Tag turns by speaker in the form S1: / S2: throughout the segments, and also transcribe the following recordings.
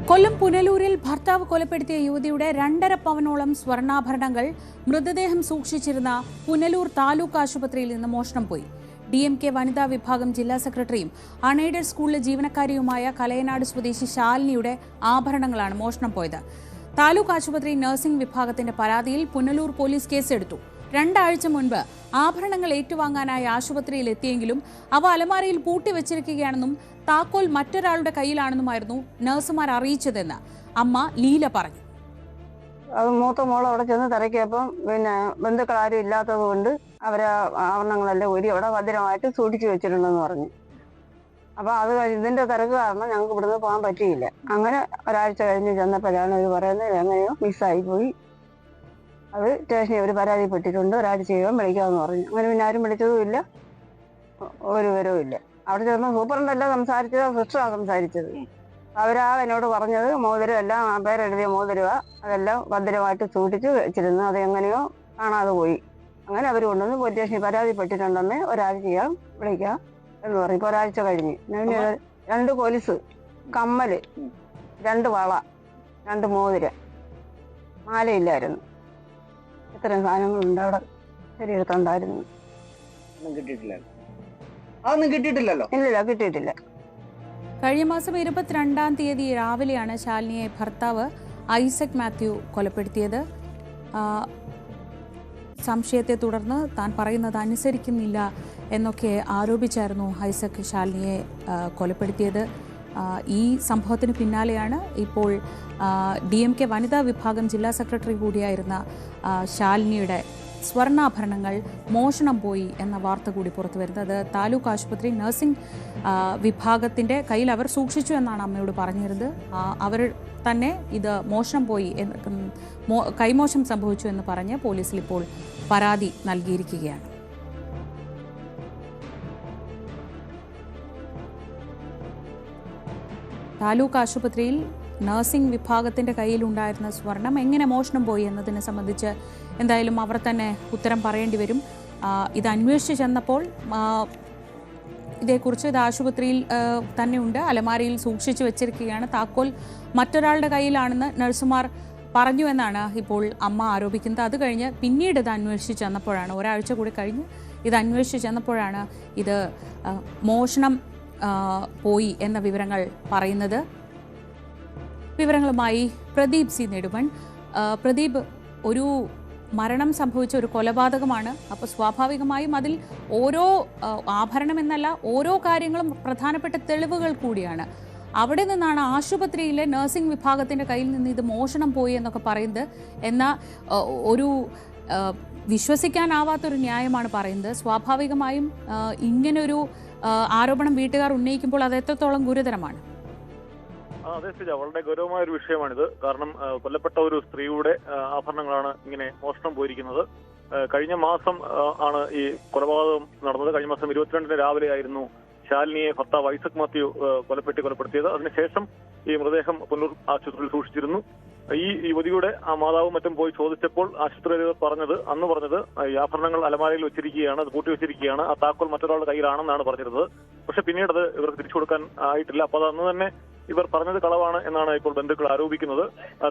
S1: കൊല്ലം പുനലൂരിൽ ഭർത്താവ് കൊലപ്പെടുത്തിയ യുവതിയുടെ 2.5 പവനോളം സ്വർണ്ണാഭരണങ്ങൾ മൃതദേഹം സൂക്ഷിച്ചിരുന്ന പുനലൂർ താലൂക്ക് ആശുപത്രിയിൽ നിന്ന് മോഷണം പോയി. DMK വനിതാ വിഭാഗം ജില്ലാ സെക്രട്ടറിയും അൺഎയ്ഡഡ് സ്കൂളിലെ ജീവനക്കാരിയുമായ കലയനാട് സ്വദേശി ശാലിനിയുടെ ആഭരണങ്ങളാണ് മോഷണം പോയത്. താലൂക്ക് ആശുപത്രി നഴ്സിംഗ് വിഭാഗത്തിന്റെ പരാതിയിൽ പുനലൂർ പോലീസ് കേസെടുത്തു. 2 ആഴ്ച മുൻപ് ആഭരണങ്ങൾ ഏറ്റുവാങ്ങാനായി ആശുപത്രിയിൽ എത്തിയെങ്കിലും അവ അലമാരയിൽ പൂട്ടിവെച്ചിരിക്കുകയാണെന്നും താക്കോൽ മറ്റൊരാളുടെ കയ്യിലാണെന്നുമായിരുന്നു നഴ്സുമാർ അറിയിച്ചതെന്ന് അമ്മ ലീല പറഞ്ഞു.
S2: അത് മൂത്ത മോൾ അവിടെ ചെന്ന് തിരക്കിയപ്പം ബന്ധുക്കൾ ആരും ഇല്ലാത്തത് കൊണ്ട് അവരെ ആഭരണങ്ങളെല്ലാം ഒരു അവിടെ ഭദ്രമായിട്ട് സൂക്ഷിച്ചു വെച്ചിട്ടുണ്ടെന്ന് പറഞ്ഞു. അപ്പൊ അത് ഇതിന്റെ തിരക്ക് കാരണം ഞങ്ങൾക്ക് ഇവിടുന്ന് പോകാൻ പറ്റിയില്ല. അങ്ങനെ ഒരാഴ്ച കഴിഞ്ഞ് ചെന്നപ്പോഴാണ് അവർ പറയുന്നത് എങ്ങനെയോ മിസ്സായി പോയി. അത് സ്റ്റേഷനിൽ അവർ പരാതിപ്പെട്ടിട്ടുണ്ട്, ഒരാഴ്ചയും വിളിക്കാമെന്ന് പറഞ്ഞു. അങ്ങനെ പിന്നെ ആരും വിളിച്ചതും ഇല്ല, ഒരു വിവരവും ഇല്ല. അവിടെ ചെന്ന് സൂപ്രണ്ടല്ല സംസാരിച്ചത്, സിസ്റ്ററാണ് സംസാരിച്ചത്. അവരാ എന്നോട് പറഞ്ഞത് മോതിരം എല്ലാം പേരെഴുതിയ മോതിരവാ, അതെല്ലാം ഭദ്രമായിട്ട് സൂക്ഷിച്ച് വെച്ചിരുന്നു, അത് എങ്ങനെയോ കാണാതെ പോയി. അങ്ങനെ അവർ കൊണ്ടുവന്ന് പോലീസ് സ്റ്റേഷനിൽ പരാതിപ്പെട്ടിട്ടുണ്ടെന്ന് ഒരാഴ്ചയാ വിളിക്കാം എന്ന് പറയും. ഇപ്പൊ ഒരാഴ്ച കഴിഞ്ഞ് 2 കൊലുസ്, കമ്മല്, 2 വള, 2 മോതിര, മാലയില്ലായിരുന്നു. ഇത്രയും സാധനങ്ങളുണ്ട് അവിടെ ശരീരത്തുണ്ടായിരുന്നു. ഇല്ലില്ല, കിട്ടിയിട്ടില്ല.
S1: കഴിഞ്ഞ മാസം 22-ാം തീയതി രാവിലെയാണ് ശാലിനിയെ ഭർത്താവ് ഐസക് മാത്യു കൊലപ്പെടുത്തിയത്. സംശയത്തെ തുടർന്ന് താൻ പറയുന്നത് അനുസരിക്കുന്നില്ല എന്നൊക്കെ ആരോപിച്ചായിരുന്നു ഐസക് ശാലിനിയെ കൊലപ്പെടുത്തിയത്. ഈ സംഭവത്തിന് പിന്നാലെയാണ് ഇപ്പോൾ DMK വനിതാ വിഭാഗം ജില്ലാ സെക്രട്ടറി കൂടിയായിരുന്ന ശാലിനിയുടെ സ്വർണ്ണാഭരണങ്ങൾ മോഷണം പോയി എന്ന വാർത്ത കൂടി പുറത്തു വരുന്നത്. താലൂക്ക് ആശുപത്രി നഴ്സിംഗ് വിഭാഗത്തിൻ്റെ കയ്യിൽ അവർ സൂക്ഷിച്ചു എന്നാണ് അമ്മയോട് പറഞ്ഞിരുന്നത്. അവർ തന്നെ ഇത് മോഷണം പോയി, കൈമോശം സംഭവിച്ചു എന്ന് പറഞ്ഞ് പോലീസിൽ ഇപ്പോൾ പരാതി നൽകിയിരിക്കുകയാണ്. താലൂക്ക് ആശുപത്രിയിൽ നഴ്സിംഗ് വിഭാഗത്തിൻ്റെ കയ്യിലുണ്ടായിരുന്ന സ്വർണം എങ്ങനെ മോഷണം പോയി എന്നതിനെ സംബന്ധിച്ച് എന്തായാലും അവർ തന്നെ ഉത്തരം പറയേണ്ടി വരും. ഇത് അന്വേഷിച്ച് ചെന്നപ്പോൾ ഇതേക്കുറിച്ച് ഇത് ആശുപത്രിയിൽ തന്നെയുണ്ട്, അലമാരയിൽ സൂക്ഷിച്ചു വെച്ചിരിക്കുകയാണ്, താക്കോൽ മറ്റൊരാളുടെ കയ്യിലാണെന്ന് നഴ്സുമാർ പറഞ്ഞു എന്നാണ് ഇപ്പോൾ അമ്മ ആരോപിക്കുന്നത്. അത് കഴിഞ്ഞ് പിന്നീട് ഇത് അന്വേഷിച്ച് ചെന്നപ്പോഴാണ്, ഒരാഴ്ച കൂടി കഴിഞ്ഞ് ഇത് അന്വേഷിച്ച് ചെന്നപ്പോഴാണ് ഇത് മോഷണം പോയി എന്ന വിവരങ്ങൾ പറയുന്നത്. വിവരങ്ങളുമായി പ്രദീപ് സി നെടുമൺ. പ്രദീപ്, ഒരു മരണം സംഭവിച്ച ഒരു കൊലപാതകമാണ്. അപ്പോൾ സ്വാഭാവികമായും അതിൽ ഓരോ ആഭരണം എന്നല്ല, ഓരോ കാര്യങ്ങളും പ്രധാനപ്പെട്ട തെളിവുകൾ കൂടിയാണ്. അവിടെ നിന്നാണ് ആശുപത്രിയിലെ നഴ്സിംഗ് വിഭാഗത്തിൻ്റെ കയ്യിൽ നിന്ന് ഇത് മോഷണം പോയി എന്നൊക്കെ പറയുന്നത്. എന്നാൽ ഒരു വിശ്വസിക്കാനാവാത്തൊരു ന്യായമാണ് പറയുന്നത്. സ്വാഭാവികമായും ഇങ്ങനൊരു ആരോപണം വീട്ടുകാർ ഉന്നയിക്കുമ്പോൾ അത് എത്രത്തോളം ഗുരുതരമാണ്?
S3: അതെ ശ്രീജ, വളരെ ഗൗരവമായ ഒരു വിഷയമാണിത്. കാരണം കൊല്ലപ്പെട്ട ഒരു സ്ത്രീയുടെ ആഭരണങ്ങളാണ് ഇങ്ങനെ മോഷണം പോയിരിക്കുന്നത്. കഴിഞ്ഞ മാസം ആണ് ഈ കൊലപാതകം നടന്നത്. കഴിഞ്ഞ മാസം 22-ന് രാവിലെ ആയിരുന്നു ശാലിനിയെ ഭർത്താവ് ഐസക് മാത്യു കൊലപ്പെടുത്തിയത്. അതിനുശേഷം ഈ മൃതദേഹം പുനലൂർ ആശുപത്രിയിൽ സൂക്ഷിച്ചിരുന്നു. ഈ യുവതിയുടെ മാതാവും മറ്റും പോയി ചോദിച്ചപ്പോൾ ആശുപത്രി അധികൃതർ അന്ന് പറഞ്ഞത് ഈ ആഭരണങ്ങൾ അലമാരയിൽ വെച്ചിരിക്കുകയാണ്, അത് പൂട്ടി വെച്ചിരിക്കുകയാണ്, ആ താക്കോൽ മറ്റൊരാളുടെ കയ്യിലാണെന്നാണ് പറഞ്ഞിരുന്നത്. പക്ഷെ പിന്നീട് അത് ഇവർക്ക് തിരിച്ചു കൊടുക്കാൻ ആയിട്ടില്ല. അപ്പോൾ അത് അന്ന് തന്നെ ഇവർ പറഞ്ഞത് കളവാണ് എന്നാണ് ഇപ്പോൾ ബന്ധുക്കൾ ആരോപിക്കുന്നത്.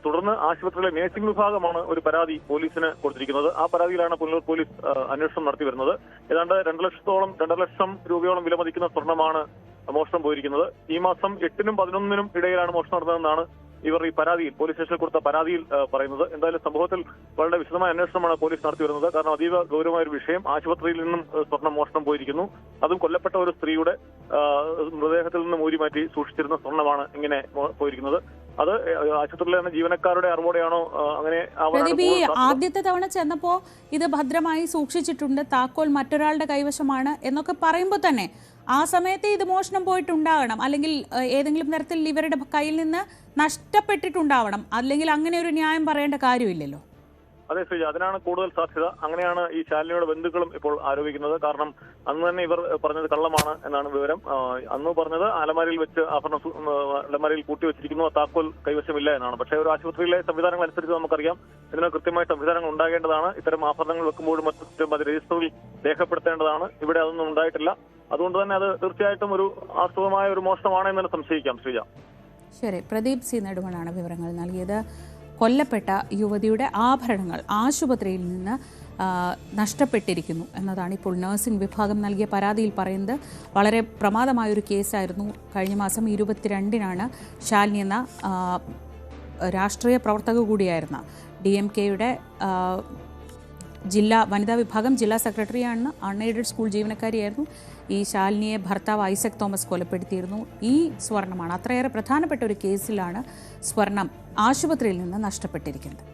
S3: തുടർന്ന് ആശുപത്രിയിലെ നഴ്സിംഗ് വിഭാഗമാണ് ഒരു പരാതി പോലീസിന് കൊടുത്തിരിക്കുന്നത്. ആ പരാതിയിലാണ് പുനലൂർ പോലീസ് അന്വേഷണം നടത്തി വരുന്നത്. ഏതാണ്ട് 2 ലക്ഷം രൂപയോളം വിലമതിക്കുന്ന സ്വർണ്ണമാണ് മോഷണം പോയിരിക്കുന്നത്. ഈ മാസം 8-നും 11-നും ഇടയിലാണ് മോഷണം നടന്നതെന്നാണ് ഇവർ ഈ പരാതിയിൽ, പോലീസ് സ്റ്റേഷനിൽ കൊടുത്ത പരാതിയിൽ പറയുന്നത്. എന്തായാലും സംഭവത്തിൽ വളരെ വിശദമായ അന്വേഷണമാണ് പോലീസ് നടത്തി വരുന്നത്. കാരണം അതീവ ഗൗരവമായ ഒരു വിഷയം. ആശുപത്രിയിൽ നിന്നും സ്വർണം മോഷണം പോയിരിക്കുന്നു. അതും കൊല്ലപ്പെട്ട ഒരു സ്ത്രീയുടെ മൃതദേഹത്തിൽ നിന്നും ഊരി മാറ്റി സൂക്ഷിച്ചിരുന്ന സ്വർണ്ണമാണ് ഇങ്ങനെ പോയിരിക്കുന്നത്. അത് ആശുപത്രിയിലെ തന്നെ ജീവനക്കാരുടെ അറിവോടെയാണോ അങ്ങനെ?
S1: ആദ്യത്തെ തവണ ചെന്നപ്പോ ഇത് ഭദ്രമായി സൂക്ഷിച്ചിട്ടുണ്ട്, താക്കോൽ മറ്റൊരാളുടെ കൈവശമാണ് എന്നൊക്കെ പറയുമ്പോൾ തന്നെ ആ സമയത്ത് ഇത് മോഷണം പോയിട്ടുണ്ടാകണം, അല്ലെങ്കിൽ ഏതെങ്കിലും തരത്തിൽ ഇവരുടെ കയ്യിൽ നിന്ന് നഷ്ടപ്പെട്ടിട്ടുണ്ടാവണം. അല്ലെങ്കിൽ അങ്ങനെ ഒരു ന്യായം പറയേണ്ട കാര്യമില്ലല്ലോ.
S3: അതെ ശ്രീജ, അതിനാണ് കൂടുതൽ സാധ്യത. അങ്ങനെയാണ് ഈ ശാലിനിയുടെ ബന്ധുക്കളും ഇപ്പോൾ ആരോപിക്കുന്നത്. കാരണം അന്ന് തന്നെ ഇവർ പറഞ്ഞത് കള്ളമാണ് എന്നാണ് വിവരം. അന്ന് പറഞ്ഞത് അലമാരയിൽ വെച്ച് അലമാരയിൽ പൂട്ടി വെച്ചിരിക്കുന്നു, താക്കോൽ കൈവശമില്ല എന്നാണ്. പക്ഷേ ഒരു ആശുപത്രിയിലെ സംവിധാനങ്ങൾ അനുസരിച്ച് നമുക്കറിയാം ഇതിന് കൃത്യമായ സംവിധാനങ്ങൾ ഉണ്ടാകേണ്ടതാണ്. ഇത്തരം ആഭരണങ്ങൾ വെക്കുമ്പോഴും മറ്റും അത് രജിസ്റ്ററിൽ രേഖപ്പെടുത്തേണ്ടതാണ്. ഇവിടെ അതൊന്നും ഉണ്ടായിട്ടില്ല. അതുകൊണ്ട് തന്നെ അത് തീർച്ചയായിട്ടും ഒരു ആസ്തവമായ ഒരു മോഷണമാണ് എന്ന് തന്നെ സംശയിക്കാം ശ്രീജ.
S1: ശരി, പ്രദീപ് സി നെടുമണാണ് വിവരങ്ങൾ നൽകിയത്. കൊല്ലപ്പെട്ട യുവതിയുടെ ആഭരണങ്ങൾ ആശുപത്രിയിൽ നിന്ന് നഷ്ടപ്പെട്ടിരിക്കുന്നു എന്നതാണ് ഇപ്പോൾ നഴ്സിംഗ് വിഭാഗം നൽകിയ പരാതിയിൽ പറയുന്നത്. വളരെ പ്രമാദമായൊരു കേസായിരുന്നു. കഴിഞ്ഞ മാസം 22-നാണ് ശാലിനി എന്ന രാഷ്ട്രീയ പ്രവർത്തക കൂടിയായിരുന്ന DMK-യുടെ ജില്ലാ വനിതാ വിഭാഗം ജില്ലാ സെക്രട്ടറിയാണ്, അൺഎയ്ഡഡ് സ്കൂൾ ജീവനക്കാരിയായിരുന്നു. ഈ ശാലിനിയെ ഭർത്താവ് ഐസക് തോമസ് കൊലപ്പെടുത്തിയിരുന്നു. ഈ സ്വർണ്ണമാണ്, അത്രയേറെ പ്രധാനപ്പെട്ട ഒരു കേസിലാണ് സ്വർണം ആശുപത്രിയിൽ നിന്ന് നഷ്ടപ്പെട്ടിരിക്കുന്നത്.